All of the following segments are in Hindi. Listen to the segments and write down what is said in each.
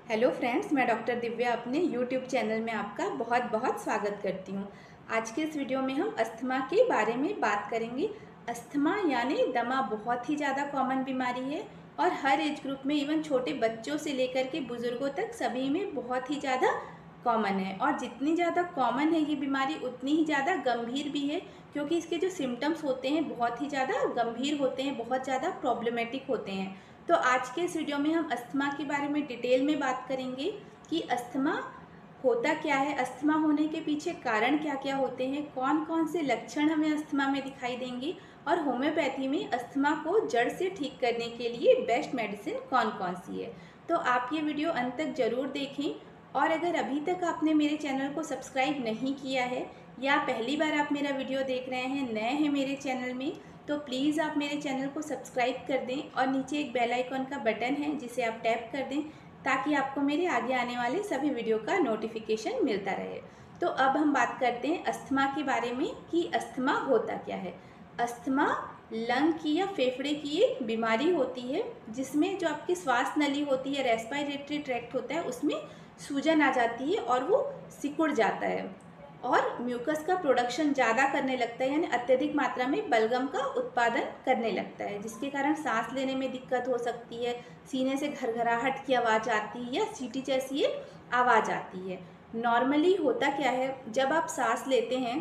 हेलो फ्रेंड्स, मैं डॉक्टर दिव्या अपने यूट्यूब चैनल में आपका बहुत बहुत स्वागत करती हूँ। आज के इस वीडियो में हम अस्थमा के बारे में बात करेंगे। अस्थमा यानी दमा बहुत ही ज़्यादा कॉमन बीमारी है और हर एज ग्रुप में, इवन छोटे बच्चों से लेकर के बुज़ुर्गों तक सभी में बहुत ही ज़्यादा कॉमन है। और जितनी ज़्यादा कॉमन है ये बीमारी उतनी ही ज़्यादा गंभीर भी है, क्योंकि इसके जो सिम्टम्स होते हैं बहुत ही ज़्यादा गंभीर होते हैं, बहुत ज़्यादा प्रॉब्लमेटिक होते हैं। तो आज के इस वीडियो में हम अस्थमा के बारे में डिटेल में बात करेंगे कि अस्थमा होता क्या है, अस्थमा होने के पीछे कारण क्या क्या होते हैं, कौन कौन से लक्षण हमें अस्थमा में दिखाई देंगे और होम्योपैथी में अस्थमा को जड़ से ठीक करने के लिए बेस्ट मेडिसिन कौन कौन सी है। तो आप ये वीडियो अंत तक ज़रूर देखें। और अगर अभी तक आपने मेरे चैनल को सब्सक्राइब नहीं किया है या पहली बार आप मेरा वीडियो देख रहे हैं, नए हैं मेरे चैनल में, तो प्लीज़ आप मेरे चैनल को सब्सक्राइब कर दें और नीचे एक बेल आइकॉन का बटन है जिसे आप टैप कर दें, ताकि आपको मेरे आगे आने वाले सभी वीडियो का नोटिफिकेशन मिलता रहे। तो अब हम बात करते हैं अस्थमा के बारे में कि अस्थमा होता क्या है। अस्थमा लंग की या फेफड़े की एक बीमारी होती है जिसमें जो आपकी श्वास नली होती है, रेस्पिरेटरी ट्रैक्ट होता है, उसमें सूजन आ जाती है और वो सिकुड़ जाता है और म्यूकस का प्रोडक्शन ज़्यादा करने लगता है, यानी अत्यधिक मात्रा में बलगम का उत्पादन करने लगता है, जिसके कारण सांस लेने में दिक्कत हो सकती है, सीने से घरघराहट की आवाज़ आती है या सीटी जैसी एक आवाज़ आती है। नॉर्मली होता क्या है, जब आप सांस लेते हैं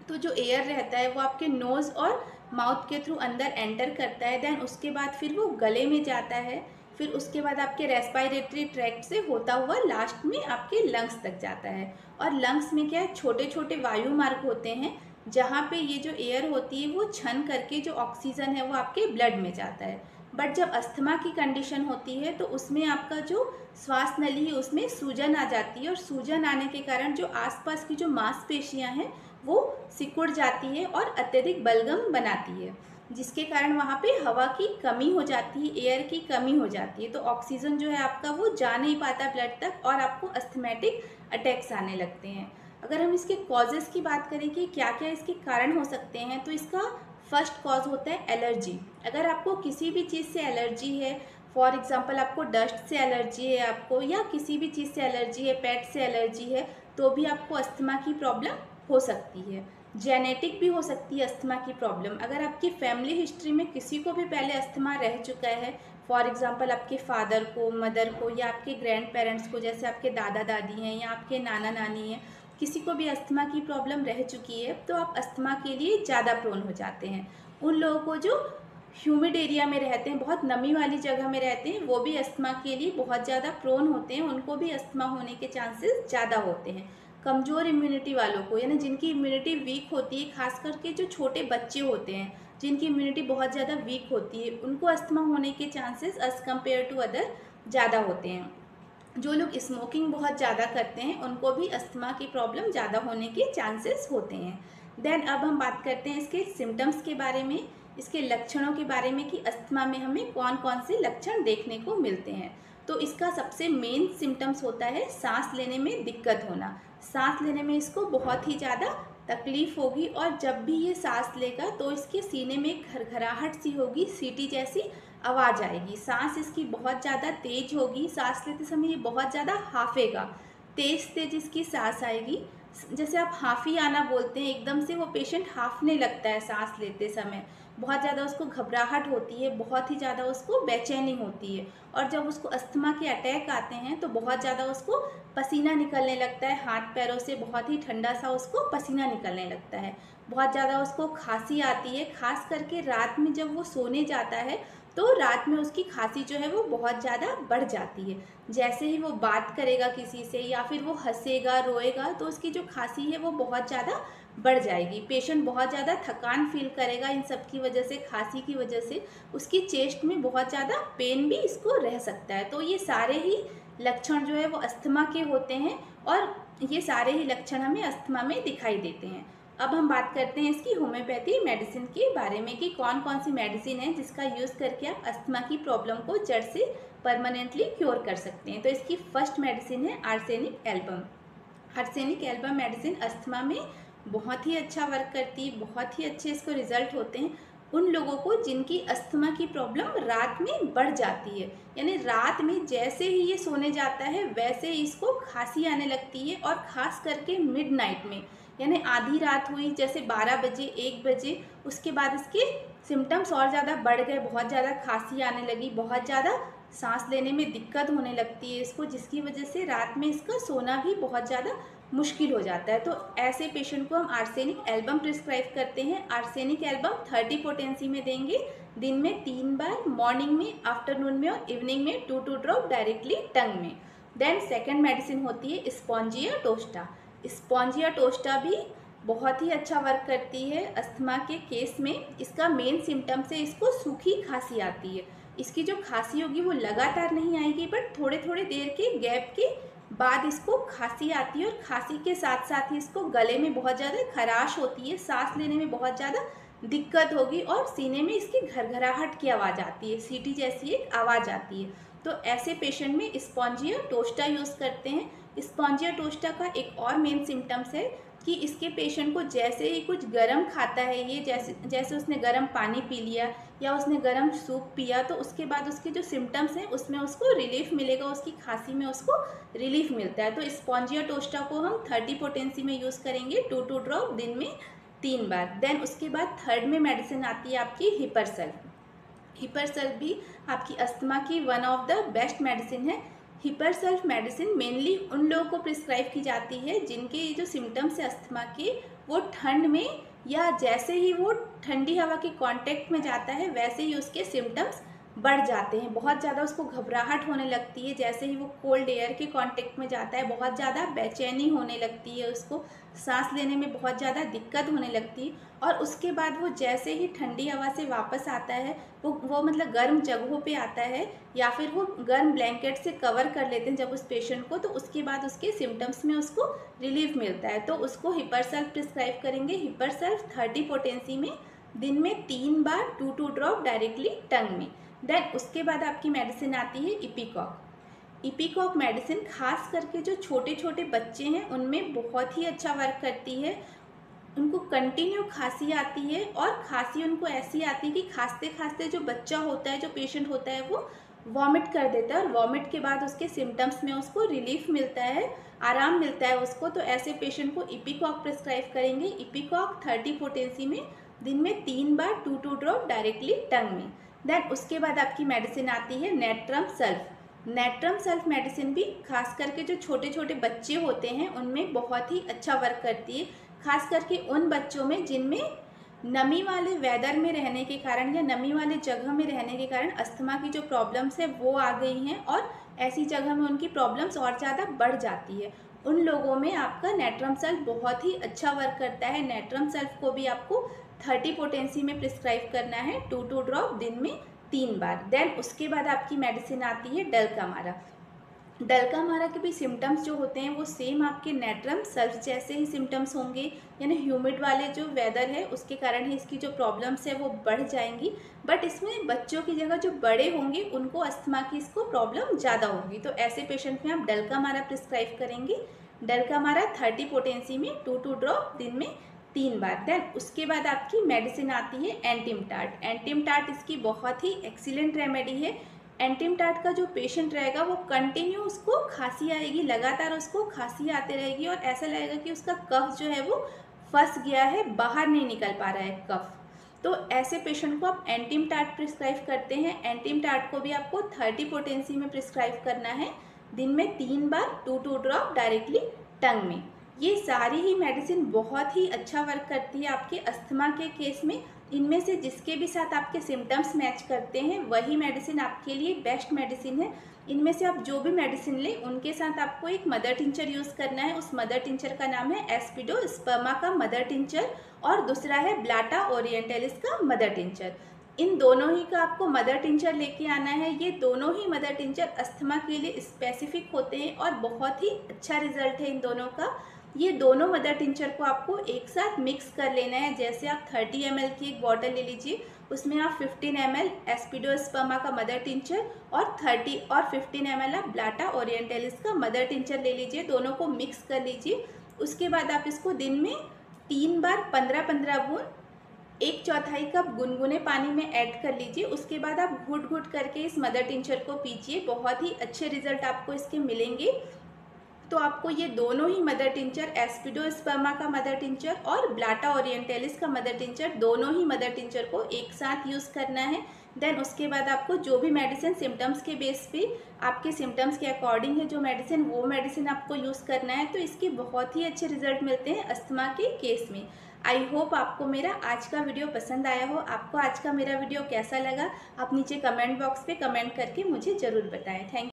तो जो एयर रहता है वो आपके नोज़ और माउथ के थ्रू अंदर एंटर करता है, देन उसके बाद फिर वो गले में जाता है, फिर उसके बाद आपके रेस्पिरेटरी ट्रैक्ट से होता हुआ लास्ट में आपके लंग्स तक जाता है। और लंग्स में क्या है, छोटे छोटे वायु मार्ग होते हैं जहाँ पे ये जो एयर होती है वो छन करके जो ऑक्सीजन है वो आपके ब्लड में जाता है। बट जब अस्थमा की कंडीशन होती है तो उसमें आपका जो श्वास नली है उसमें सूजन आ जाती है, और सूजन आने के कारण जो आसपास की जो मांसपेशियां हैं वो सिकुड़ जाती है और अत्यधिक बलगम बनाती है, जिसके कारण वहाँ पे हवा की कमी हो जाती है, एयर की कमी हो जाती है, तो ऑक्सीजन जो है आपका वो जा नहीं पाता ब्लड तक और आपको अस्थमैटिक अटैक्स आने लगते हैं। अगर हम इसके कॉजेज़ की बात करें कि क्या क्या इसके कारण हो सकते हैं, तो इसका फर्स्ट कॉज होता है एलर्जी। अगर आपको किसी भी चीज़ से एलर्जी है, फॉर एग्जांपल आपको डस्ट से एलर्जी है आपको, या किसी भी चीज़ से एलर्जी है, पेट से एलर्जी है, तो भी आपको अस्थमा की प्रॉब्लम हो सकती है। जेनेटिक भी हो सकती है अस्थमा की प्रॉब्लम। अगर आपकी फैमिली हिस्ट्री में किसी को भी पहले अस्थमा रह चुका है, फॉर एग्जांपल आपके फादर को, मदर को, या आपके ग्रैंड पेरेंट्स को, जैसे आपके दादा दादी हैं या आपके नाना नानी हैं, किसी को भी अस्थमा की प्रॉब्लम रह चुकी है, तो आप अस्थमा के लिए ज़्यादा प्रोन हो जाते हैं। उन लोगों को जो ह्यूमिड एरिया में रहते हैं, बहुत नमी वाली जगह में रहते हैं, वो भी अस्थमा के लिए बहुत ज़्यादा प्रोन होते हैं, उनको भी अस्थमा होने के चांसेस ज़्यादा होते हैं। कमज़ोर इम्यूनिटी वालों को, यानी जिनकी इम्यूनिटी वीक होती है, खास करके जो छोटे बच्चे होते हैं जिनकी इम्यूनिटी बहुत ज़्यादा वीक होती है, उनको अस्थमा होने के chances as compared to other ज़्यादा होते हैं। जो लोग स्मोकिंग बहुत ज़्यादा करते हैं उनको भी अस्थमा की प्रॉब्लम ज़्यादा होने के चांसेस होते हैं। देन अब हम बात करते हैं इसके सिम्टम्स के बारे में, इसके लक्षणों के बारे में कि अस्थमा में हमें कौन कौन से लक्षण देखने को मिलते हैं। तो इसका सबसे मेन सिम्टम्स होता है सांस लेने में दिक्कत होना। सांस लेने में इसको बहुत ही ज़्यादा तकलीफ होगी, और जब भी ये सांस लेगा तो इसके सीने में घरघराहट सी होगी, सीटी जैसी आवाज़ आएगी, सांस इसकी बहुत ज़्यादा तेज होगी, सांस लेते समय ये बहुत ज़्यादा हाफेगा, तेज तेज इसकी सांस आएगी। जैसे आप हाफी आना बोलते हैं, एकदम से वो पेशेंट हाफने लगता है सांस लेते समय, बहुत ज़्यादा उसको घबराहट होती है, बहुत ही ज़्यादा उसको बेचैनी होती है। और जब उसको अस्थमा के अटैक आते हैं तो बहुत ज़्यादा उसको पसीना निकलने लगता है, हाथ पैरों से बहुत ही ठंडा सा उसको पसीना निकलने लगता है, बहुत ज़्यादा उसको खांसी आती है, खास करके रात में जब वो सोने जाता है तो रात में उसकी खांसी जो है वो बहुत ज़्यादा बढ़ जाती है। जैसे ही वो बात करेगा किसी से या फिर वो हंसेगा, रोएगा, तो उसकी जो खांसी है वो बहुत ज़्यादा बढ़ जाएगी। पेशेंट बहुत ज़्यादा थकान फील करेगा, इन सब की वजह से, खांसी की वजह से उसकी चेस्ट में बहुत ज़्यादा पेन भी इसको रह सकता है। तो ये सारे ही लक्षण जो है वो अस्थमा के होते हैं, और ये सारे ही लक्षण हमें अस्थमा में दिखाई देते हैं। अब हम बात करते हैं इसकी होम्योपैथी मेडिसिन के बारे में कि कौन कौन सी मेडिसिन है जिसका यूज़ करके आप अस्थमा की प्रॉब्लम को जड़ से परमानेंटली क्योर कर सकते हैं। तो इसकी फर्स्ट मेडिसिन है arsenic album. Arsenic album medicine asthma में बहुत ही अच्छा वर्क करती है, बहुत ही अच्छे इसको रिजल्ट होते हैं। उन लोगों को जिनकी अस्थमा की प्रॉब्लम रात में बढ़ जाती है, यानी रात में जैसे ही ये सोने जाता है वैसे ही इसको खांसी आने लगती है, और ख़ास करके मिडनाइट में, यानी आधी रात हुई जैसे 12 बजे 1 बजे, उसके बाद इसके सिम्टम्स और ज़्यादा बढ़ गए, बहुत ज़्यादा खांसी आने लगी, बहुत ज़्यादा सांस लेने में दिक्कत होने लगती है इसको, जिसकी वजह से रात में इसका सोना भी बहुत ज़्यादा मुश्किल हो जाता है। तो ऐसे पेशेंट को हम आर्सेनिक एल्बम प्रिस्क्राइब करते हैं। आर्सेनिक एल्बम 30 पोटेंसी में देंगे, दिन में 3 बार, मॉर्निंग में, आफ्टरनून में और इवनिंग में 2 ड्रॉप डायरेक्टली टंग में। देन सेकेंड मेडिसिन होती है स्पॉन्जिया टोस्टा। स्पॉन्जिया टोस्टा भी बहुत ही अच्छा वर्क करती है अस्थमा के केस में। इसका मेन सिम्टम्स है इसको सूखी खांसी आती है। इसकी जो खांसी होगी वो लगातार नहीं आएगी, बट थोड़े थोड़े देर के गैप के बाद इसको खांसी आती है, और खांसी के साथ साथ ही इसको गले में बहुत ज़्यादा खराश होती है, सांस लेने में बहुत ज़्यादा दिक्कत होगी, और सीने में इसकी घरघराहट की आवाज़ आती है, सीटी जैसी एक आवाज़ आती है। तो ऐसे पेशेंट में स्पॉन्जिया टोस्टा यूज़ करते हैं। स्पॉन्जिया टोस्टा का एक और मेन सिम्टम्स है कि इसके पेशेंट को जैसे ही कुछ गर्म खाता है, ये जैसे उसने गर्म पानी पी लिया या उसने गर्म सूप पिया, तो उसके बाद उसके जो सिम्टम्स हैं उसमें उसको रिलीफ मिलेगा, उसकी खांसी में उसको रिलीफ मिलता है। तो स्पॉन्जिया टोस्टा को हम 30 पोटेंसी में यूज़ करेंगे, 2 ड्रॉप दिन में 3 बार। देन उसके बाद थर्ड में मेडिसिन आती है आपकी हिपरसल्फ। हिपरसल्फ भी आपकी अस्थमा की one of the best medicine है। हिपरसल्फ मेडिसिन मेनली उन लोगों को प्रिस्क्राइब की जाती है जिनके ये जो सिम्टम्स है अस्थमा के, वो ठंड में या जैसे ही वो ठंडी हवा के कांटेक्ट में जाता है वैसे ही उसके सिम्टम्स बढ़ जाते हैं। बहुत ज़्यादा उसको घबराहट होने लगती है, जैसे ही वो कोल्ड एयर के कांटेक्ट में जाता है बहुत ज़्यादा बेचैनी होने लगती है, उसको सांस लेने में बहुत ज़्यादा दिक्कत होने लगती है। और उसके बाद वो जैसे ही ठंडी हवा से वापस आता है, वो मतलब गर्म जगहों पे आता है, या फिर वो गर्म ब्लैंकेट से कवर कर लेते हैं जब उस पेशेंट को, तो उसके बाद उसके सिम्टम्स में उसको रिलीफ मिलता है। तो उसको हिपरसल्फ प्रिस्क्राइब करेंगे। हिपरसल्फ 30 पोटेंसी में दिन में 3 बार, 2 ड्रॉप डायरेक्टली टंग में। देन उसके बाद आपकी मेडिसिन आती है इपिकॉक। इपिकॉक मेडिसिन खास करके जो छोटे छोटे बच्चे हैं उनमें बहुत ही अच्छा वर्क करती है। उनको कंटिन्यू खांसी आती है, और खांसी उनको ऐसी आती है कि खांसते खांसते जो बच्चा होता है, जो पेशेंट होता है, वो वॉमिट कर देता है, और वॉमिट के बाद उसके सिम्टम्स में उसको रिलीफ मिलता है, आराम मिलता है उसको। तो ऐसे पेशेंट को इपिकॉक प्रिस्क्राइब करेंगे। इपिकॉक 30 पोटेंसी में दिन में 3 बार, 2 ड्रॉप डायरेक्टली टंग में। देन उसके बाद आपकी मेडिसिन आती है natrum sulph. Natrum sulph medicine भी खास करके जो छोटे छोटे बच्चे होते हैं उनमें बहुत ही अच्छा वर्क करती है, खास करके उन बच्चों में जिनमें नमी वाले वेदर में रहने के कारण या नमी वाले जगह में रहने के कारण अस्थमा की जो प्रॉब्लम्स है वो आ गई हैं, और ऐसी जगह में उनकी प्रॉब्लम्स और ज़्यादा बढ़ जाती है। उन लोगों में आपका नेट्रम सल्फ बहुत ही अच्छा वर्क करता है। नेट्रम सल्फ को भी आपको 30 पोटेंसी में प्रिस्क्राइब करना है, 2 ड्रॉप दिन में 3 बार। देन उसके बाद आपकी मेडिसिन आती है डलकामारा। डलकामारा के भी सिम्टम्स जो होते हैं वो सेम आपके नेट्रम सल्फ जैसे ही सिम्टम्स होंगे, यानी ह्यूमिड वाले जो वेदर है उसके कारण ही इसकी जो प्रॉब्लम्स है वो बढ़ जाएंगी। बट इसमें बच्चों की जगह जो बड़े होंगे उनको अस्थमा की इसको प्रॉब्लम ज़्यादा होगी, तो ऐसे पेशेंट में आप डलकामारा प्रिस्क्राइब करेंगे। डलकामारा 30 पोटेंसी में 2 ड्रॉप दिन में 3 बार। देन उसके बाद आपकी मेडिसिन आती है एंटीमटार्ट। एंटीमटार्ट इसकी बहुत ही एक्सीलेंट रेमेडी है। एंटीमटार्ट का जो पेशेंट रहेगा वो कंटिन्यू उसको खांसी आएगी, लगातार उसको खांसी आते रहेगी, और ऐसा लगेगा कि उसका कफ जो है वो फंस गया है, बाहर नहीं निकल पा रहा है कफ। तो ऐसे पेशेंट को आप एंटीमटार्ट प्रिस्क्राइब करते हैं। एंटीमटार्ट को भी आपको 30 पोटेंसी में प्रिस्क्राइब करना है, दिन में 3 बार, 2 ड्रॉप डायरेक्टली टंग में। ये सारी ही मेडिसिन बहुत ही अच्छा वर्क करती है आपके अस्थमा के केस में। इनमें से जिसके भी साथ आपके सिम्टम्स मैच करते हैं वही मेडिसिन आपके लिए बेस्ट मेडिसिन है। इनमें से आप जो भी मेडिसिन लें उनके साथ आपको एक मदर टिंचर यूज़ करना है। उस मदर टिंचर का नाम है एस्पिडोस्पर्मा का मदर टिंचर, और दूसरा है ब्लाटा ओरिएंटलिस का मदर टिंचर। इन दोनों ही का आपको मदर टिंचर लेके आना है। ये दोनों ही मदर टिंचर अस्थमा के लिए स्पेसिफिक होते हैं और बहुत ही अच्छा रिजल्ट है इन दोनों का। ये दोनों मदर टिंचर को आपको एक साथ मिक्स कर लेना है। जैसे आप 30 ml की एक बॉटल ले लीजिए, उसमें आप 15 ml एस्पिडोस्पर्मा का मदर टिंचर और 15 ml आप ब्लाटा ओरिएंटलिस का मदर टिंचर ले लीजिए, दोनों को मिक्स कर लीजिए। उसके बाद आप इसको दिन में 3 बार 15-15 बूंद 1/4 कप गुनगुने पानी में ऐड कर लीजिए। उसके बाद आप घुट घुट करके इस मदर टिंचर को पीजिए। बहुत ही अच्छे रिजल्ट आपको इसके मिलेंगे। तो आपको ये दोनों ही मदर टिंचर, एस्पिडोस्पर्मा का मदर टिंचर और ब्लाटा ओरिएंटलिस का मदर टिंचर, दोनों ही मदर टिंचर को एक साथ यूज़ करना है। देन उसके बाद आपको जो भी मेडिसिन सिम्टम्स के बेस पे, आपके सिम्टम्स के अकॉर्डिंग है जो मेडिसिन, वो मेडिसिन आपको यूज़ करना है। तो इसके बहुत ही अच्छे रिजल्ट मिलते हैं अस्थमा के केस में। आई होप आपको मेरा आज का वीडियो पसंद आया हो। आपको आज का मेरा वीडियो कैसा लगा, आप नीचे कमेंट बॉक्स पे कमेंट करके मुझे ज़रूर बताएं। थैंक